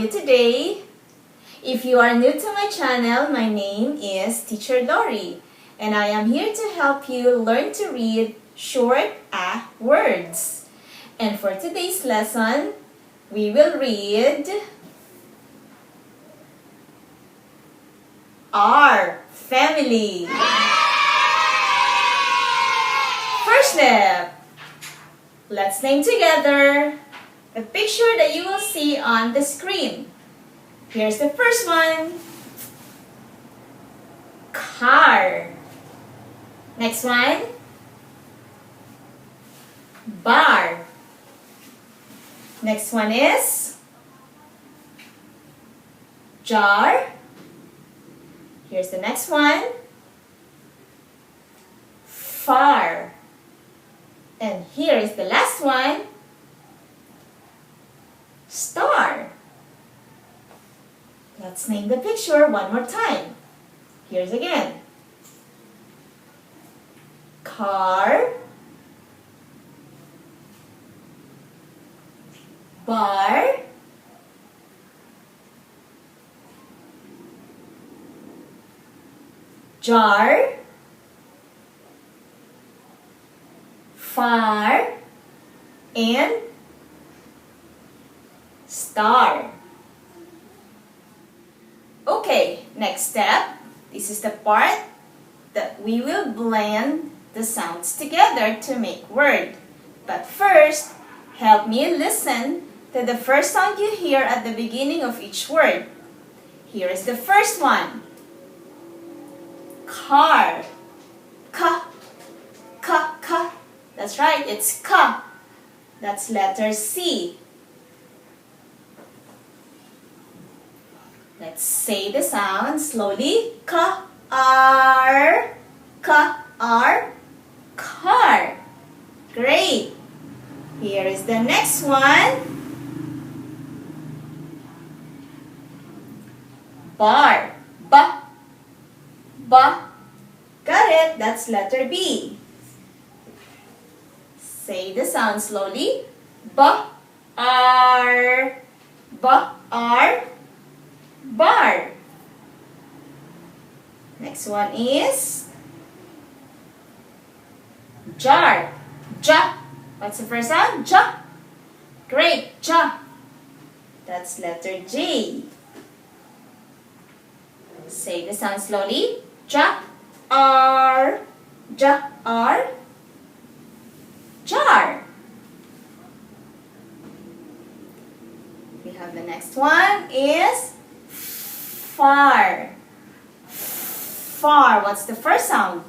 you today? If you are new to my channel, my name is Teacher Lorie, and I am here to help you learn to read short words. And for today's lesson, we will read our family. First step, let's name together the picture that you will see on the screen. Here's the first one. Car. Next one. Bar. Next one is jar. Here's the next one. Far. And here is the last one. Star. Let's name the picture one more time. Here's again. Car. Bar. Jar. Far. And star. Okay, next step. This is the part that we will blend the sounds together to make word. But first, help me listen to the first sound you hear at the beginning of each word. Here is the first one. Car. Ka. Ka. Ka. That's right, it's ka. That's letter C. Let's say the sound slowly. Car. Car. Car. Great. Here is the next one. Bar. Ba. Ba. Got it. That's letter B. Say the sound slowly. Ba. R. Ba. R. Bar. Next one is jar. Ja. What's the first sound? Ja. Great. Ja. That's letter J. Say the sound slowly. Ja. R. Ja. R. Jar. We have the next one is far. Far. What's the first sound?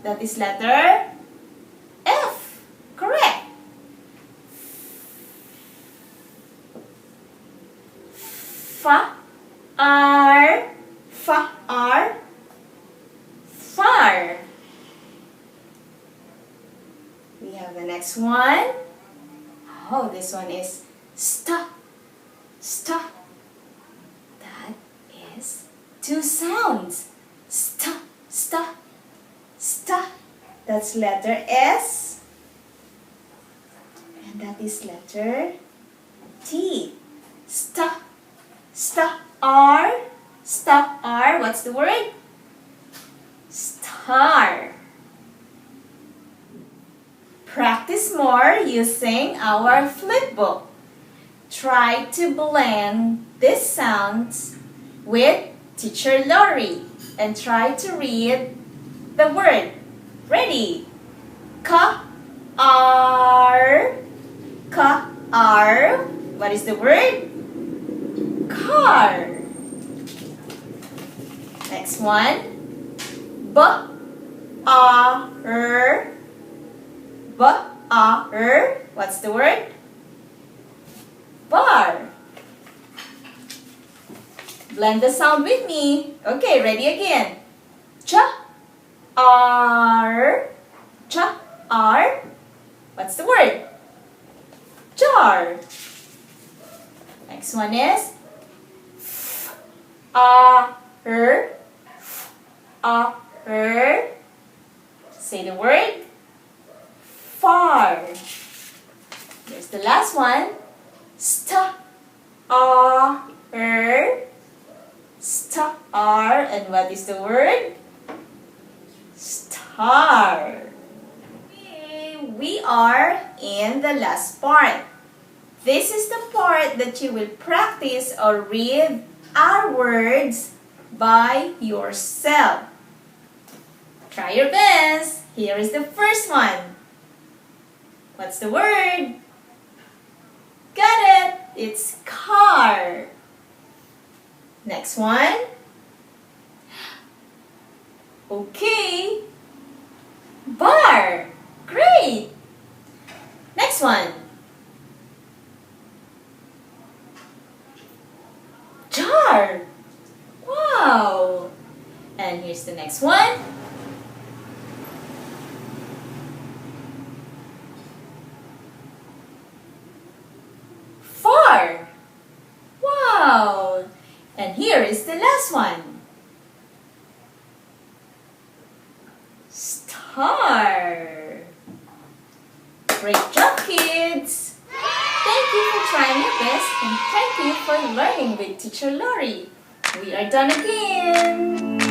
That is letter F. Correct. Fa. R. Fa. R. Far. We have the next one. Oh, this one is sta. Sta. That is two sounds. Sta. Sta. Sta. That's letter S. And that is letter T. Sta. Sta. R. Sta. R. What's the word? Star. Practice more using our flipbook. Try to blend these sounds with Teacher Lorie and try to read the word. Ready? Ka. R. Ka. R. What is the word? Car. Next one. Ba. R. Ba-a-r. What's the word? Bar. Blend the sound with me. Okay, ready again. Cha-ar. Cha-ar. What's the word? Jar. Next one is F-a-r. F-a-r. Say the word. Far. Here's the last one. Sta. is the word star. Okay, we are in the last part. This is the part that you will practice or read our words by yourself. Try your best. Here is the first one. What's the word? Got it! It's car. Next one. Okay. Bar. Great. Next one. Jar. Wow. And here's the next one. Far. Wow. And here is the last one. Star. Great job, kids. Thank you for trying your best and thank you for learning with Teacher Lorie. We are done again.